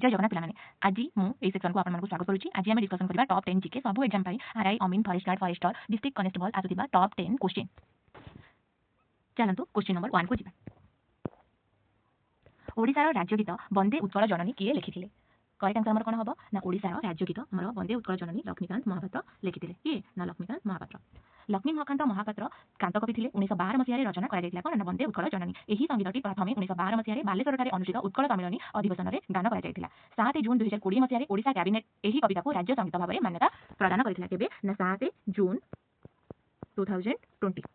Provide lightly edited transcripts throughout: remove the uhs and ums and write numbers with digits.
जय जगन्नाथ पिलाने आज मु ए सेक्शन को आपन मन को स्वागत करूची। आज हम डिस्कशन करबा टॉप 10 जीके सब एग्जाम पाई आरआई अमीन forest guard forester district constable आसुथिबा टॉप 10 क्वेश्चन। चलंतु क्वेश्चन नंबर 1 को जिबा। ओडिसा राज्य गीत वंदे उत्कल जननी किए लिखिथिले? करेक्ट आंसर हमर कोन हबो ना ओडिसा राज्य गीत हमर वंदे उत्कल जननी लक्ष्मीकांत महापात्र लिखिथिले। किए ना लक्ष्मीकांत महापात्र। लक्ष्मीकांत महापात्र कांतकवि थिले 1912 मसिया रचना करा जायतिला कोन ना वंदे उत्कल जननी। एही संगीतटी प्रथमे 1912 मसिया बालेश्वर ठारे अनुष्ठित उत्कल सम्मेलन अधिवेशन रे गान करा जायतिला। 7 जून 2020 मसिया ओडिसा कैबिनेट एही कविता को राज्य संगीत भाबरे मान्यता प्रदान करथिला। केबे ना 7 जून 2020।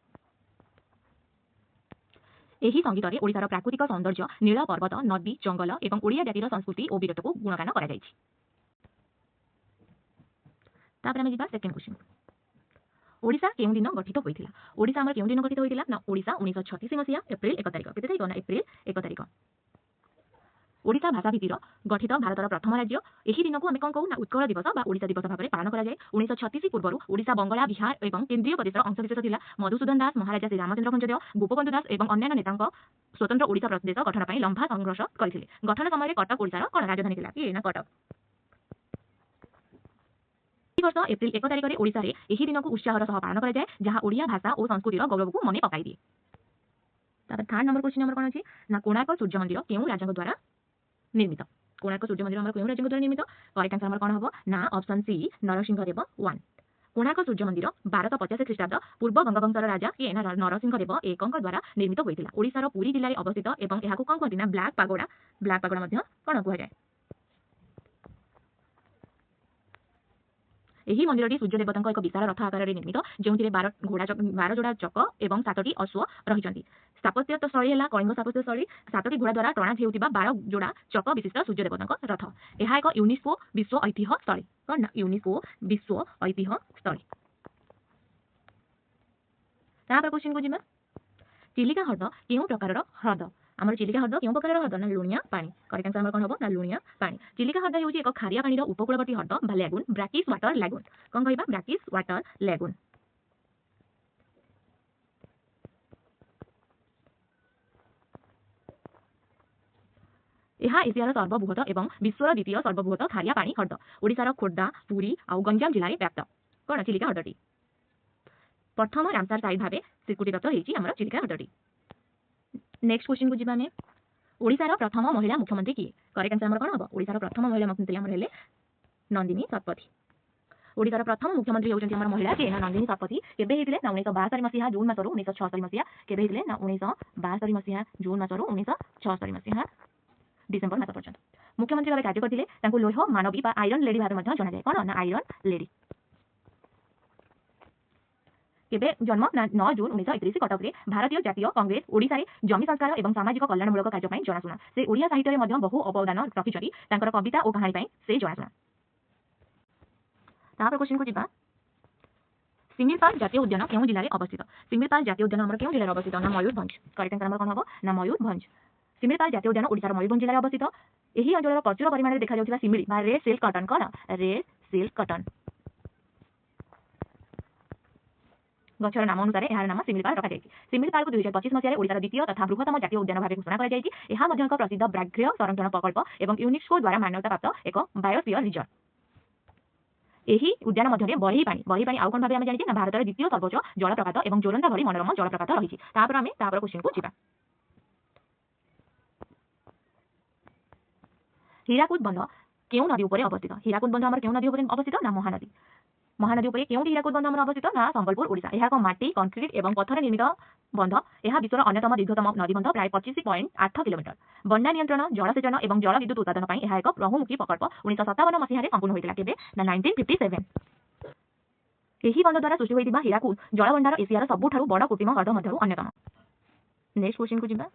एही संगीतरे ओडिसार प्राकृतिक सौंदर्य नील पर्वत नदी जंगल एवं ओडिया जातिर संस्कृति और वीरत्व को गुणगान करा जायछि। तापर हम जिबा सेकंड क्वेश्चन। ओडिसा केउ दिन गठित होइथिला? ओडिसा हमर केउ दिन गठित होइथिला ना ओडिसा 1936 मसिया एप्रिल 1 तारिख। केते तारिख ना एप्रिल 1 तारिख। ओडिसा भाषा भित्तिर गठित भारतर प्रथम राज्य। एही दिन को हम कोन कहू ना उत्कल दिवस बा ओडिसा दिवस भाबरे पालन करा जाय। 1936 पूर्वरु ओडिसा बंगला बिहार एवं केंद्रीय प्रदेशर अंशविशेष थिला। मधुसूदन दास महाराजा श्री रामचंद्र भंजदेव गोपबंधु दास एवं अन्य नेतांक स्वतंत्र ओडिसा प्रदेश गठन पई लंबा संघर्ष करथिले। गठन समय कटक ओडिसार कोन राजधानी थिला? कि ना कटक। वर्ष एप्रिल 1 तारिख रे ओडिसा रे एही दिन को उत्साहर सह पालन करा जाय जहा ओडिया भाषा और संस्कृति रो गौरव को मने पकाई दिए। तापर थर्ड नंबर क्वेश्चन हमर कोन अछि ना कोणार्क सूर्य मंदिर केउ राजा द्वारा निर्मित? कोणार्क सूर्य मंदिर हमर केउ राजा द्वारा निर्मित? करेक्ट आंसर हमर कोन हबो ना ऑप्शन सी नरसिंह देव 1। कोणार्क सूर्य मंदिर 1250 ख्रीष्टाब्द पूर्व गंगवंशर राजा के ना नरसिंह देव एकंक द्वारा निर्मित होइतिला। ओडिसा रो पुरी जिल्ला रे अवस्थित एवं एहा को कोन कहति ना ब्लैक पागोडा मध्य कोन कहै जाय। एही मंदिरटी सूर्य देवतांक एक विशाल रथ आकार निर्मित जेउथिरे 12 जोड़ा चक एवं 7टी अश्व रहिचंती। स्थापत्य स्थली हैला कलिंग स्थापत्य स्थली 7टी घोड़ा द्वारा टणा हेउतिबा 12 जोड़ा चक विशिष्ट सूर्य देवतांक रथ। एहा एक यूनेस्को विश्व ऐतिह्य स्थली कोन ना यूनेस्को विश्व ऐतिह्य स्थली। तापर क्वेश्चन को जिमा। चिलिका ह्रद केउ प्रकारर ह्रद? हमर चिलिका ह्रद केउ प्रकारर ह्रद ना लुणिया पानी। करेक्ट आंसर हमर कोन हबो ना लुणिया पानी। चिलिका ह्रद हेउची एक खारिया पानी रो उपकूलवर्ती ह्रद बा लैगून ब्रैकिश वाटर लैगून। कोन कहबा ब्रैकिश वाटर लैगून। एहा एशियार सर्वबृहत एवं विश्वर द्वितीय सर्वबृहत खारिया पानी ह्रद। ओडिसार खोर्धा पुरी आ गंजाम जिल्ला रे व्याप्त कोन चिलिका ह्रदटी। प्रथम रामसर साइट भाबे स्वीकृति प्राप्त हेछि हमर चिलिका ह्रदटी। नेक्स्ट क्वेश्चन को जिबाने। ओडिसार प्रथम महिला मुख्यमंत्री किए? करेक्ट आंसर हमर कोन हबो ओडिसार प्रथम महिला मुख्यमंत्री हमर हेले नंदिनी शतपथी। ओडिसार प्रथम मुख्यमंत्री हेउचंती हमर महिला के ना नंदिनी शतपथी। केबे हेतिले ना 1962 मसिया जून मासरो 1976 मसिया। केबे हेतिले ना 1962 मसिया जून मासरो 1976 मसिया डिसेंबर मास पर्यंत मुख्यमंत्री भाबे कार्य करथिले। तांको लोह मानवी बा आयरन लेडी भाबे मध्ये जणा जाय कोन ना आयरन लेडी। केबे जन्म ना 9 जून 1931 कटक रे भारतीय जातीय कांग्रेस ओडिसा रे जमी संस्कार एवं सामाजिक कल्याणमूलक कार्य पई जणासुना। से ओडिया साहित्य रे मध्ये बहु अवदान रखिचरी। तांकर कविता और कहानी पई से जणासुना। तापर क्वेश्चन को जिबा। सिमिलपाल जातीय उद्यान केउ जिल्ला रे अवस्थित? सिमिलपाल जातीय उद्यान हमर केउ जिल्ला रे अवस्थित ना मयूरभंज। करेक्ट आंसर हमर कोन हबो ना मयूरभंज। सिमिलपाल जातीय उद्यान ओडिसा रो मयूरभंज जिल्ला रे अवस्थित। एही अंचल प्रचुर परिमाण रे देखा जाउथिबा सिमिली बा रेड सिल्क कॉटन कोन रेड सिल्क कॉटन गछर नाम अनुसार एहार नाम सिमिलपाल रखा जायछि। सिमिलपाल को 2025 मसिया रे ओडिसा रो द्वितीय तथा बृहत्तम जातीय उद्यान भाबे घोषणा करा जायछि। एहा मध्ये एक प्रसिद्ध व्याघ्र संरक्षण प्रकल्प एवं यूनेस्को द्वारा मान्यता प्राप्त एक बायोस्फीयर रिजर्व। एही उद्यान मध्ये बरही पानी आउ कोन भाबे हम जानिछि ना भारतर द्वितीय सर्वोच्च जलप्रपात एवं जोरंदा भरी मनोरम जलप्रपात रहिछि। तापर हम तापर क्वेश्चन को जिबा। हीराकुद बंध केउ नदी ऊपर अवस्थित? हीराकुद बंध हमर केउ नदी ऊपर अवस्थित ना महानदी। महानदी ऊपर केउ हीराकुद बंध हमर अवस्थित ना संबलपुर ओडिसा। एहा को माटी कंक्रीट एवं पत्थर निर्मित बंध। एहा विश्वर अन्यतम दीर्घतम नदी बंध प्राय 25.8 किलोमीटर। बन्या नियंत्रण जलसेचन एवं जल विद्युत उत्पादन पई एहा एक बहुमुखी प्रकल्प 1957 मसिया रे संपूर्ण होइतिला। केबे ना 1957। एही बंध द्वारा सृष्टि होइतिबा हीराकुद जलभंडार एशियार सबुठारु बड़ कृत्रिम ह्रद मध्यरु अन्यतम। नेक्स्ट क्वेश्चन को जिबा।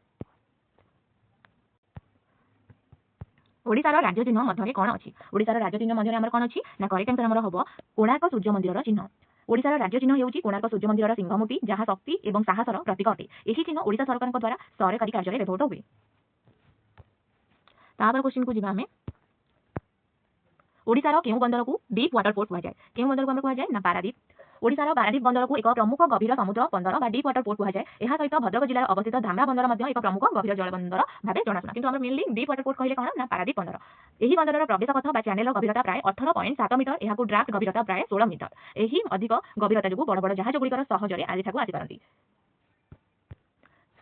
ओडिसार राज्य चिन्ह मध्यरे कोन अछि? ओडिसार राज्य चिन्ह मध्यरे हमर कोन अछि ना करेक्ट आंसर हमर हबो कोणार्क सूर्य मंदिरर चिन्ह। ओडिसार राज्य चिन्ह हेउची कोणार्क सूर्य मंदिरर सिंहमूर्ति जहा शक्ति एवं साहसर प्रतीक अटे। एही चिन्ह ओडिसा सरकारक द्वारा सरकारी कार्य रे व्यवहृत हुए। तापर क्वेश्चन को जिबा हमें। ओडिसार केउ बंदर को डीप वाटर पोर्ट कहा जाय? केउ बंदर को हमर कहा जाय ना पारादीप। ओडिसार पारादीप बंदर को एक प्रमुख गभीर समुद्र बंदर बा डीप वाटर पोर्ट कहा जाय। एहा सहित भद्रक जिल्ला अवस्थित धामरा बंदर मध्ये एक प्रमुख गभीर जल बंदर भाबे जणासुना। किंतु हमर मेनली डीप वाटर पोर्ट कहले कोन ना पारादीप बंदर। ଏହି ବନ୍ଦରର ପ୍ରବେଶ ପଥ ବା ଚ୍ୟାନେଲର ଗଭୀରତା ପ୍ରାୟ 18.7 ମିଟର। ଏହାକୁ ଡ୍ରାଫ୍ଟ ଗଭୀରତା ପ୍ରାୟ 16 ମିଟର। ଏହି ଅଧିକ ଗଭୀରତା ଯୋଗୁଁ ବଡ଼ ବଡ଼ ଜାହାଜଗୁଡ଼ିକର ସହଜରେ ଏଠାକୁ ଆସିପାରନ୍ତି।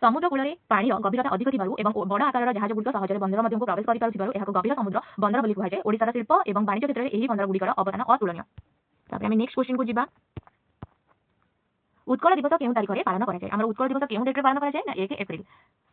ସମୁଦ୍ର କୂଳରେ ପାଣିର ଗଭୀରତା ଅଧିକ ଥିବାରୁ ଏବଂ ବଡ଼ ଆକାରର ଜାହାଜଗୁଡ଼ିକ ସହଜରେ ବନ୍ଦର ମଧ୍ୟକୁ ପ୍ରବେଶ କରିପାରୁଥିବାରୁ ଏହାକୁ ଗଭୀର ସମୁଦ୍ର ବନ୍ଦର ବୋଲି କୁହାଯାଏ। ଓଡ଼ିଶାର ଶିଳ୍ପ ଏବଂ ବାଣିଜ୍ୟ କ୍ଷେତ୍ରରେ ଏହି ବନ୍ଦରଗୁଡ଼ିକର ଅବଦାନ ଅତୁଳନୀୟ। ତାପରେ ଆମେ ନେକ୍ସଟ କ୍ୱେଶ୍ଚିନକୁ ଯିବା। ଉତ୍କଳ ଦିବସ କେଉଁ ତାରିଖରେ ପାଳନ କରାଯାଏ? ଆମର ଉତ୍କଳ ଦିବସ କେଉଁ ଡେଟ୍ରେ ପାଳନ କରାଯାଏ? ନା 1 ଏପ୍ରିଲ।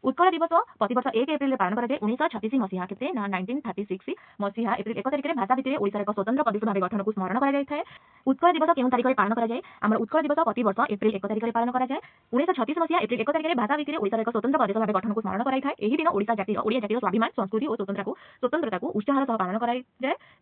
ଉତ୍କଳ ଦିବସ ପ୍ରତିବର୍ଷ 1 ଏପ୍ରିଲରେ ପାଳନ କରାଯାଏ। 1936 ମସିହା କେତେ ନା 1936 ମସିହା ଏପ୍ରିଲ 1 ତାରିଖରେ ଭାଷା ଭିତ୍ତିରେ ଓଡ଼ିଶାର ଏକ ସ୍ୱତନ୍ତ୍ର ପ୍ରଦେଶ ଭାବେ ଗଠନକୁ ସ୍ମରଣ କରାଯାଇଥାଏ। ଉତ୍କଳ ଦିବସ କେଉଁ ତାରିଖରେ ପାଳନ କରାଯାଏ? ଆମର ଉତ୍କଳ ଦିବସ ପ୍ରତିବର୍ଷ ଏପ୍ରିଲ 1 ତାରିଖରେ ପାଳନ କରାଯାଏ। 1936 ମସିହା ଏପ୍ରିଲ 1 ତାରିଖରେ ଭାଷା ଭିତ୍ତିରେ ଓଡ଼ିଶାର ଏକ ସ୍ୱତନ୍ତ୍ର ପ୍ରଦେଶ ଭାବେ ଗଠନକୁ ସ୍ମରଣ କରାଯାଇଥାଏ। ଏହି ଦିନ ଓଡ଼ିଶା ଜାତିର ସ୍ୱାଭିମାନ, ସଂସ୍କୃତି ଓ ସ୍ୱତନ୍ତ୍ରତାକୁ ଉତ୍ସାହର ସହ ପାଳନ କରାଯାଏ।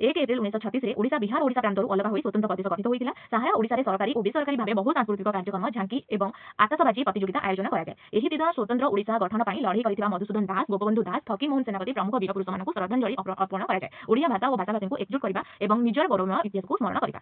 1 ଏପ୍ରିଲ 1936ରେ ଓଡ଼ିଶା ବିହାର ଓଡ଼ିଶା ପ୍ରାନ୍ତରୁ ଅଲଗା ହୋଇ ସ୍ୱତନ୍ତ୍ର ପ୍ରଦେଶ ଗଠିତ ହୋଇଥିଲା। ତାହା ଓଡ଼ିଶାରେ ସରକାରୀ ଓ ବେସରକାରୀ ଭାବେ ବହୁ ସାଂସ୍କୃତିକ କାର୍ଯ୍ୟକ୍ରମ, ଝାଙ୍କି ଏବଂ ଆତସବାଜି ପ୍ରତିଯୋଗିତା ଆୟୋଜନ କରାଯାଏ। ଏହି ଦିନ ସ୍ୱତନ୍ତ୍ର ଓଡ଼ିଶା ଗଠନ ପାଇଁ ଲଢ଼େଇ କରିଥିବା ମଧୁସୂଦନ ଦାସ, ଗୋପବନ୍ଧୁ ଦାସ, ଫକୀରମୋହନ ସେନାପତି ପ୍ରମୁଖ ବୀର ପୁରୁଷମାନଙ୍କୁ ଶ୍ରଦ୍ଧାଞ୍ଜଳି ଅର୍ପଣ କରାଯାଏ। ଓଡ଼ିଆ ଭାଷା ଓ ଭାଷାଭାଷୀଙ୍କୁ ଏକଜୁଟ କରିବା ଏବଂ ନିଜର ଗୌରବମୟ ଇତିହାସକୁ ସ୍ମରଣ କରିବା।